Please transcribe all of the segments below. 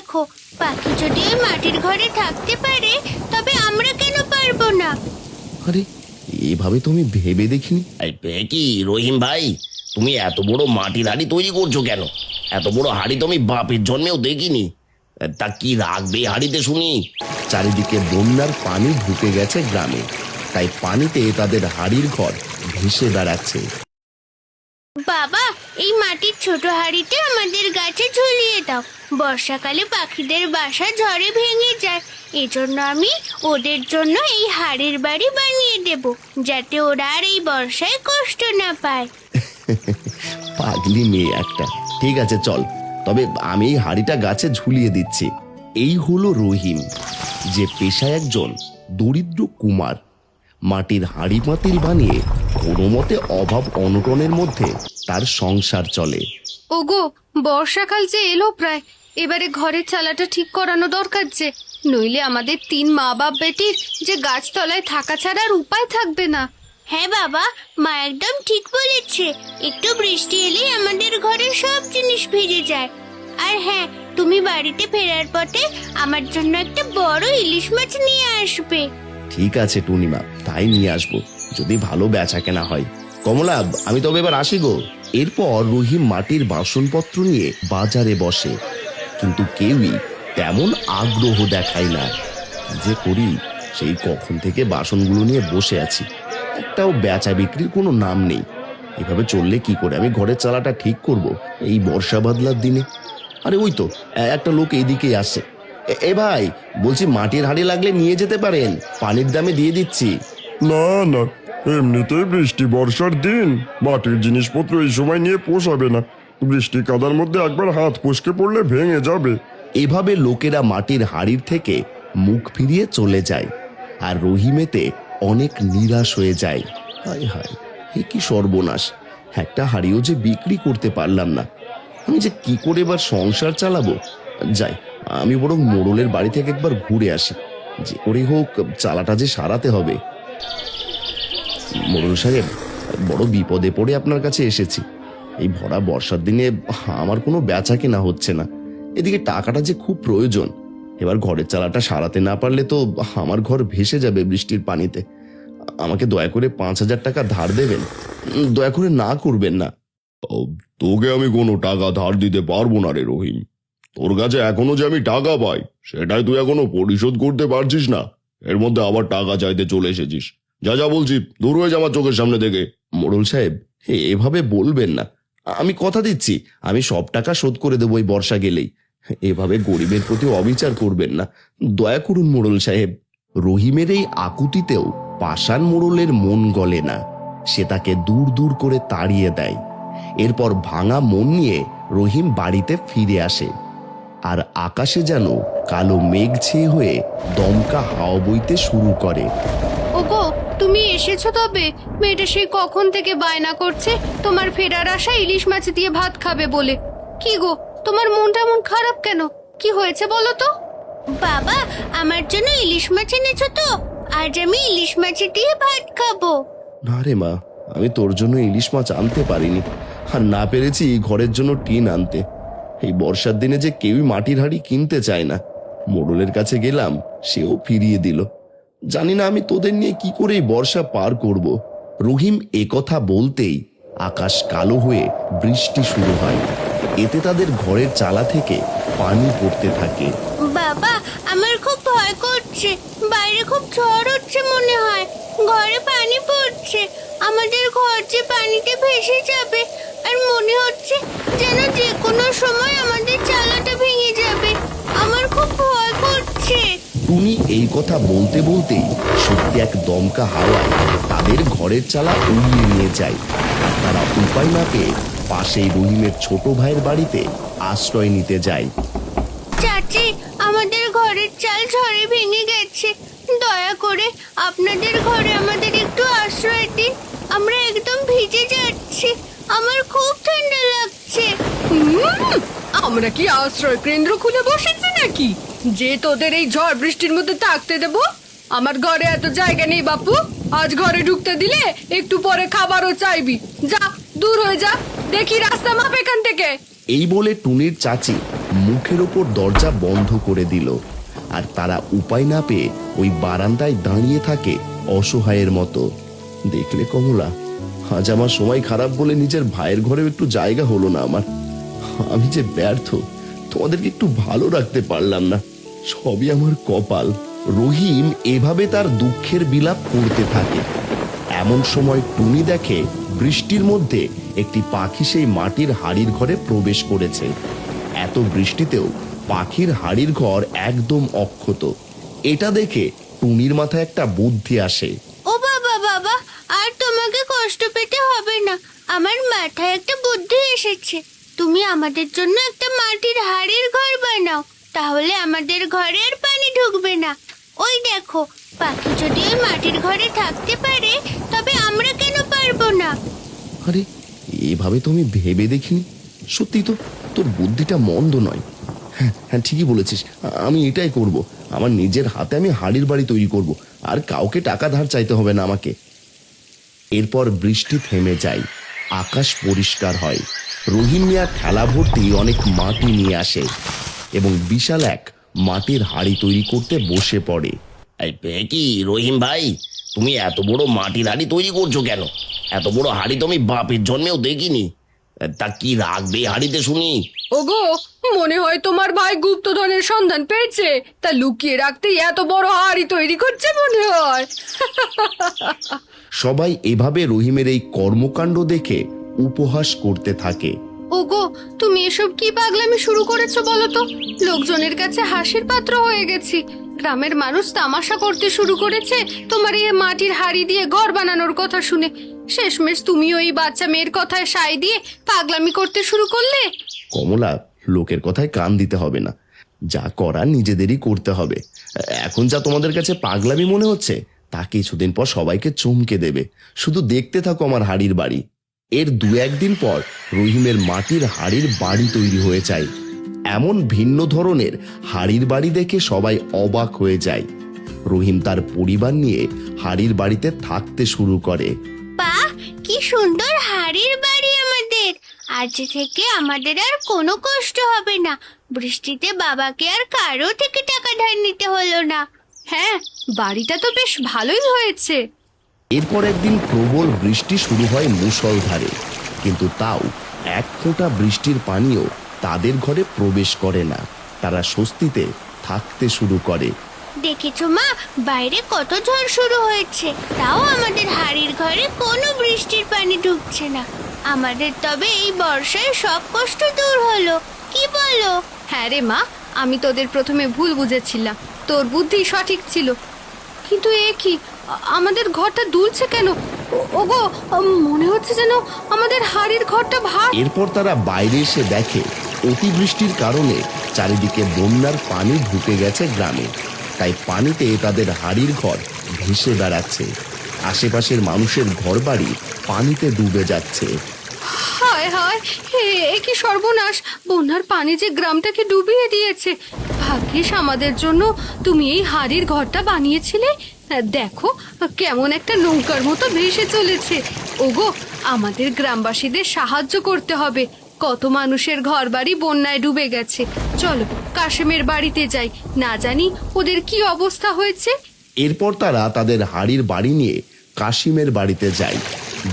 দেখো, পাখি যদি ওই মাটির ঘরে থাকতে পারে তবে আমরা কেন পারবো না? আরে, এভাবে তুমি ভেবে দেখিনি। কি রহিম ভাই, তুমি এত বড় মাটির হাড়ি তৈরি করছো কেন? এত বড় হাড়ি তো আমি বাপের জন্মেও দেখিনি। তা কি রাখবে হাড়িতে শুনি? চারিদিকে বন্যার পানি ঢুকে গেছে গ্রামে, তাই পানিতে তাদের হাড়ির ঘর ভেসে বেড়াচ্ছে। বাবা, এই মাটির ছোট হাঁড়িটা আমাদের গাছে ঝুলিয়ে দাও। বর্ষাকালে পাখিদের বাসা ঝড়ে ভেঙে যায়, এজন্য আমি ওদের জন্য এই হাঁড়ির বাড়ি বানিয়ে দেব, যাতে ওরা আর এই বর্ষায় কষ্ট না পায়। পাগলি মেয়ে একটা। ঠিক আছে, চল, তবে আমি এই হাড়িটা গাছে ঝুলিয়ে দিচ্ছি। এই হলো রহিম, যে পেশায় একজন দরিদ্র কুমার। মাটির হাড়ি পাতিল বানিয়ে কোনো মতে অভাব অনটনের মধ্যে তার সংসার চলে। ওগো, বর্ষাকাল যে এলো প্রায়, এবারে ঘরের চালাটা ঠিক করানো দরকার যে, নইলে আমাদের 3 মা বাপ বেটির যে গাছতলায় থাকা ছাড়া আর উপায় থাকবে না। হ্যাঁ বাবা, মা একদম ঠিক বলেছে। একটু বৃষ্টি এলেই আমাদের ঘরের সব জিনিস ভিজে যায়। আর হ্যাঁ, তুমি বাড়িতে ফেরার পথে আমার জন্য একটা বড় ইলিশ মাছ নিয়ে আসবে। ঠিক আছে টুনিমা, তাই নিয়ে আসবো, যদি ভালো বেচা কেনা হয়। কমলা, আমি তবে এবার আসি গো। এরপর রহিম মাটির বাসনপত্র নিয়ে বাজারে বসে, কিন্তু কেউই তেমন আগ্রহ দেখায় না। কি যে করি, সেই কখন থেকে বাসনগুলো নিয়ে বসে আছি, একটাও বেচা বিক্রির কোনো নাম নেই। এভাবে চললে কি করে আমি ঘরের চালাটা ঠিক করব এই বর্ষা বাদলার দিনে? আরে ওই তো একটা লোক এইদিকেই আসে। এ ভাই, বলছি মাটির হাঁড়ি লাগলে নিয়ে যেতে পারেন, পানির দামে দিয়ে দিচ্ছি। না না, এমনিতেই বৃষ্টি বর্ষার দিন, মাটির জিনিসপত্র এই সময় নিয়ে পোষাবে না। বৃষ্টি কাদার মধ্যে একবার হাত ফসকে পড়লে ভেঙে যাবে। এভাবে লোকেরা মাটির হাড়ির থেকে মুখ ফিরিয়ে চলে যায়, আর রহিমেতে অনেক নিরাশ হয়ে যায়। হায় হায়, এ কি সর্বনাশ! একটা হাড়িও যে বিক্রি করতে পারলাম না, আমি যে কি করে এবার সংসার চালাবো। যাই, আমি বরং মোড়লের বাড়ি থেকে একবার ঘুরে আসি, যে করে হোক চালাটা যে সারাতে হবে। মোড়ল সাহেব, বড় বিপদে পড়ে আপনার কাছে এসেছি। এই ভরা বর্ষার দিনে আমার কোনো বেচা কেনা হচ্ছে না, এদিকে টাকাটা যে খুব প্রয়োজন। এবার ঘরের চালাটা সারাতে না পারলে তো আমার ঘর ভেসে যাবে বৃষ্টির পানিতে। আমাকে দয়া করে 5,000 টাকা ধার দেবেন, দয়া করে না করবেন না। তোকে আমি কোনো টাকা ধার দিতে পারবো না রে রহিম। তোর কাছে এখনো যে আমি টাকা পাই, সেটাই তুই এখনো পরিশোধ করতে পারছিস না। এর মধ্যে আবার টাকা চাইতে চলে এসেছিস। যা যা বলছি, দূর হয়ে যা আমার চোখের সামনে থেকে। মোড়ল সাহেব, এভাবে বলবেন না, আমি কথা দিচ্ছি আমি সব টাকা শোধ করে দেবো এই বর্ষা গেলেই। এভাবে গরিবের প্রতি অবিচার করবেন না, দয়া করুন মোড়ল সাহেব। রহিমের এই আকুতিতেও পাষাণ মোড়লের মন গলে না, সে তাকে দূর দূর করে তাড়িয়ে দেয়। এরপর ভাঙা মন নিয়ে রহিম বাড়িতে ফিরে আসে, আর আকাশে যেন কালো মেঘ ছেয়ে হয়ে দমকা হাওয়া বইতে শুরু করে। ওগো, তুমি এসেছো তবে? মেয়েটা সেই কখন থেকে বায়না করছে তোমার ফেরার আশা ইলিশ মাছ দিয়ে ভাত খাবে বলে। কি গো, তোমার মনটা এমন খারাপ কেন? কি হয়েছে বলো তো? বাবা, আমার জন্য ইলিশ মাছ এনেছো তো? আজ আমি ইলিশ মাছ দিয়ে ভাত খাবো। না রে মা, আমি তোর জন্য ইলিশ মাছ আনতে পারিনি, আর না পেরেছি ঘরের জন্য টিন আনতে। এই বর্ষার দিনে যে কেউই মাটির হাঁড়ি কিনতে চায় না। মোড়লের কাছে গেলাম, সেও ফিরিয়ে দিল। জানি না আমি তোদের নিয়ে কি করে এই বর্ষা পার করব। রহিম একথা বলতেই আকাশ কালো হয়ে বৃষ্টি শুরু হয়, এতে তাদের ঘরের চালা থেকে পানি পড়তে থাকে। বাবা, আমার খুব ভয় করছে, বাইরে খুব ঝড় হচ্ছে মনে হয়, ঘরে পানি পড়ছে। আমাদের ঘর যে পানিতে ভেসে যাবে, আর মনে হচ্ছে যেন যে কোনো সময় আমাদের চালাটা ভেঙে যাবে। আমার খুব ভয় করছে। টুনি এই কথা বলতে বলতেই সত্যি এক দমকা হাওয়ায় তাদের ঘরের চালা উড়িয়ে নিয়ে যায়। তারা উপায় না পেয়ে পাশেই রহিমের ছোট ভাইয়ের বাড়িতে আশ্রয় নিতে যায়। চাচি, আমাদের ঘরের চাল ঝড়ে ভেঙে গেছে, দয়া করে আপনাদের ঘরে আমাদের একটু আশ্রয় দিন। আমরা একদম ভিজে যাচ্ছি, আমার খুব ঠান্ডা লাগছে। আমরা কি আশ্রয় কেন্দ্র খুলে বসেছি নাকি যে তোদের এই ঝড় বৃষ্টির মধ্যে থাকতে দেব? আমার ঘরে এত জায়গা নেই বাপু, আজ ঘরে ঢুকতে দিলে একটু পরে খাবারও চাইবি। যা, দূর হয়ে যা, দেখি রাস্তা মাপ এখান থেকে। এই বলে টুনির চাচি মুখের ওপর দরজা বন্ধ করে দিল। আর তারা উপায় না পেয়ে ওই বারান্দায় দাঁড়িয়ে থাকে অসহায়ের মতো। দেখলে কমলা, আজ আমার সময় খারাপ বলে নিজের ভাইয়ের ঘরেও একটু জায়গা হলো না আমার। আমি যে ব্যর্থ, তোমাদেরকে একটু ভালো রাখতে পারলাম না। সবই আমার কপাল। রহিম এভাবে তার দুঃখের বিলাপ করতে থাকে। এমন সময় টুনি দেখে বৃষ্টির মধ্যে একটি পাখি সেই মাটির হাড়ির ঘরে প্রবেশ করেছে। এত বৃষ্টিতেও পাখির হাড়ির ঘর একদম অক্ষত। এটা দেখে টুনির মাথায় একটা বুদ্ধি আসে। ও বাবা বাবা, আর তোমাকে কষ্ট পেতে হবে না। আমার মাথায় একটা বুদ্ধি এসেছে। তুমি আমাদের জন্য একটা মাটির হাড়ির ঘর বানাও, তাহলে আমাদের ঘরে আর পানি ঢুকবে না। ওই দেখো, পাখি যদি ওই মাটির ঘরে থাকতে পারে, তবে আমরা কেন পারবো না? আরে, এভাবে তো আমি ভেবে দেখিনি। সত্যি তো, তোর বুদ্ধিটা মন্দ নয়। হ্যাঁ হ্যাঁ, ঠিকই বলেছিস। আমি এটাই করব। আমার নিজের হাতে আমি হাড়ির বাড়ি তৈরি করব, আর কাউকে টাকা ধার চাইতে হবে না আমাকে। এরপর বৃষ্টি থেমে যায়, আকাশ পরিষ্কার হয়। রহিম মিয়া খেলা ভর্তি অনেক মাটি নিয়ে আসে এবং বিশাল এক মাটির হাড়ি তৈরি করতে বসে পড়ে। এই কি রহিম ভাই, তুমি এত বড় মাটির হাড়ি তৈরি করছো কেন? এত বড় হাড়ি তো আমি বাপের জন্মেও দেখিনি। তা কি রাখবে এই হাড়িতে শুনি? ওগো, মনে হয় তোমার ভাই গুপ্তধনের সন্ধান পেয়েছে, তা লুকিয়ে রাখতে এত বড় হাড়ি তৈরি করছে মনে হয়। সবাই এভাবে রহিমের এই কর্মকাণ্ড দেখে উপহাস করতে থাকে। ওগো, তুমি এসব কি পাগলামি শুরু করেছো বলো তো? লোকজনের কাছে হাসির পাত্র হয়ে গেছি। গ্রামের মানুষ তামাশা করতে শুরু করেছে তোমার এই মাটির হাড়ি দিয়ে ঘর বানানোর কথা শুনে। শেষমেশ তুমি ওই বাচ্চা মেয়ের কথায় সায় দিয়ে পাগলামি করতে শুরু করলে। কমলা, লোকের কথায় কান দিতে হবে না। যা করার নিজেদেরই করতে হবে। এখন যা তোমাদের কাছে পাগলামি মনে হচ্ছে, তা কিছুদিন পর সবাইকে চমকে দেবে। শুধু দেখতে থাকো আমার হাড়ির বাড়ি। এর দু একদিন পর রহিমের মাটির হাড়ির বাড়ি তৈরি হয়ে যায়। এমন ভিন্ন ধরনের হাড়ির বাড়ি দেখে সবাই অবাক হয়ে যায়। রহিম তার পরিবার নিয়ে হাড়ির বাড়িতে থাকতে শুরু করে। বাহ, কি সুন্দর হাড়ির বাড়ি আমাদের। আজ থেকে আমাদের আর কোনো কষ্ট হবে না। বৃষ্টিতে বাবাকে আর কারো থেকে টাকা ধার নিতে হলো না। হ্যাঁ, বাড়িটা তো বেশ ভালোই হয়েছে। এরপর একদিন প্রবল বৃষ্টি শুরু হয় মুষলধারে, কিন্তু তাও এক ফোঁটা বৃষ্টির পানিও তাদের ঘরে প্রবেশ করে না। তারা স্বস্তিতে থাকতে শুরু করে। দেখেছো মা, বাইরে কত ঝড় শুরু হয়েছে, তাও আমাদের হাড়ির ঘরে কোনো বৃষ্টির পানি ঢুকছে না। আমাদের তবে এই বর্ষায় সব কষ্ট দূর হলো, কি বলো? হ্যাঁ রে মা, আমি তোদের প্রথমে ভুল বুঝেছিলাম। তোর বুদ্ধি সঠিক ছিল। কিন্তু এ কি, আমাদের ঘরটা দুলছে কেন? ওগো, মনে হচ্ছে যেন আমাদের হাড়ির ঘরটা ভাগ। এরপর তারা বাইরে এসে দেখে অতিবৃষ্টির কারণে চারিদিকে বন্যার পানি ঢুকে গেছে গ্রামে। তাই পানিতে তাদের হাড়ির ঘর ভেসে বেড়াচ্ছে। আশেপাশের মানুষের ঘরবাড়ি পানিতে ডুবে যাচ্ছে। হায় হায়, এ কি সর্বনাশ! বন্যার পানি যে গ্রামটাকে ডুবিয়ে দিয়েছে। ভাগ্যিস আমাদের জন্য তুমি এই হাড়ির ঘরটা বানিয়েছিলে। দেখো কেমন একটা নৌকার মতো ভেসে চলেছে। ওগো, আমাদের গ্রামবাসীদের সাহায্য করতে হবে। কত মানুষের ঘরবাড়ি বন্যায় ডুবে গেছে। চলো কাশেমের বাড়িতে যাই, না জানি ওদের কি অবস্থা হয়েছে। এরপর তারা তাদের হাড়ির বাড়ি নিয়ে কাশিমের বাড়িতে যায়।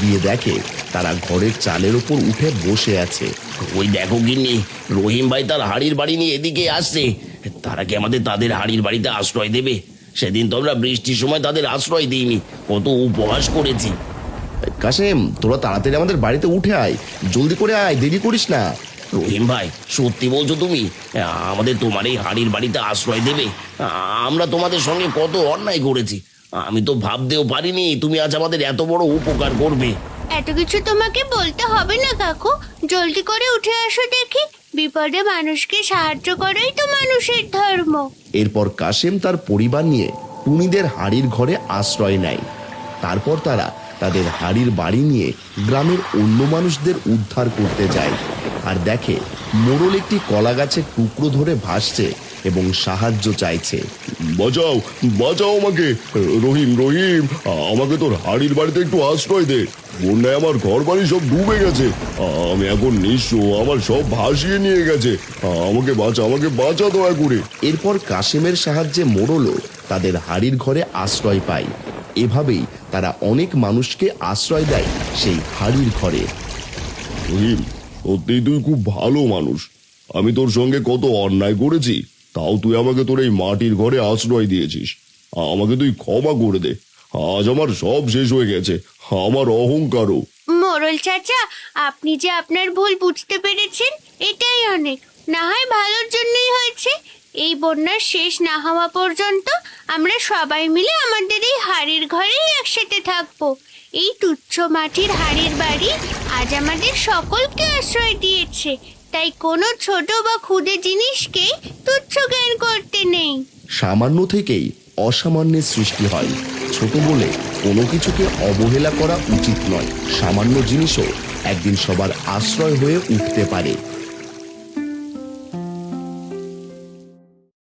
গিয়ে দেখে তারা ঘরের চালের উপর উঠে বসে আছে। ওই দেখো গিন্নি, রহিম ভাই তার হাড়ির বাড়ি নিয়ে এদিকে আসছে। তারা কি আমাদের তাদের হাড়ির বাড়িতে আশ্রয় দেবে? সেদিন তো আমরা বৃষ্টির সময় তাদের আশ্রয় দিইনি, কত উপহাস করেছি। কাশেম, তোরা তাড়াতাড়ি আমাদের বাড়িতে উঠে আয়, জলদি করে আয়, দেরি করিস না। রহিম ভাই, সত্যি বলছো তুমি? আমাদের তোমার এই হাড়ির বাড়িতে আশ্রয় দেবে? আমরা তোমাদের সঙ্গে কত অন্যায় করেছি। আমি তো ভাবতেও পারিনি তুমি আজ আমাদের এত বড় উপকার করবে। এত কিছু তোমাকে বলতে হবে না কাকু, জলদি করে উঠে আসো দেখি। বিপদে মানুষকে সাহায্য করাই তো মানুষের ধর্ম। এরপর কাশেম তার পরিবার নিয়ে টুনিদের হাড়ির ঘরে আশ্রয় নেয়। তারপর তারা তাদের হাড়ির বাড়ি নিয়ে গ্রামের অন্য মানুষদের উদ্ধার করতে যায় আর দেখে মোড়ল একটি কলা গাছের টুকরো ধরে ভাসছে এবং সাহায্য চাইছে। বাঁচাও, বাঁচাও আমাকে। রহিম, রহিম, আমাকে তোর হাড়ির বাড়িতে একটু আশ্রয় দে। বন্যায় আমার ঘর বাড়ি সব ডুবে গেছে। আমি এখন নিঃস্ব, আমার সব ভাসিয়ে নিয়ে গেছে। আমাকে বাঁচা দয়া করে। এরপর কাশেমের সাহায্যে মোড়লও তাদের হাড়ির ঘরে আশ্রয় পায়। এভাবেই তারা অনেক মানুষকে আশ্রয় দেয় সেই হাড়ির ঘরে। রহিম, সত্যিই তুই খুব ভালো মানুষ। আমি তোর সঙ্গে কত অন্যায় করেছি, তাও তুই আমাকে তোর এই মাটির ঘরে আশ্রয় দিয়েছিস। আমাকে তুই ক্ষমা করে দে। আজ আমার সব শেষ হয়ে গেছে, আমার অহংকারও। মোড়ল চাচা, আপনি যে আপনার ভুল বুঝতে পেরেছেন এটাই অনেক। না হয় ভালোর জন্যই হয়েছে। এই বন্যার শেষ না হওয়া পর্যন্ত আমরা সবাই মিলে আমাদের এই হাড়ির ঘরেই একসাথে থাকবো। এই তুচ্ছ মাটির হাড়ির বাড়ি আজ আমাদের সকলকে আশ্রয় দিয়েছে, তাই কোনো ছোট বা ক্ষুদে জিনিসকে তুচ্ছ জ্ঞান করতে নেই। সামান্য থেকেই অসামান্যের সৃষ্টি হয়। ছোট বলে কোনো কিছুকে অবহেলা করা উচিত নয়। সামান্য জিনিসও একদিন সবার আশ্রয় হয়ে উঠতে পারে।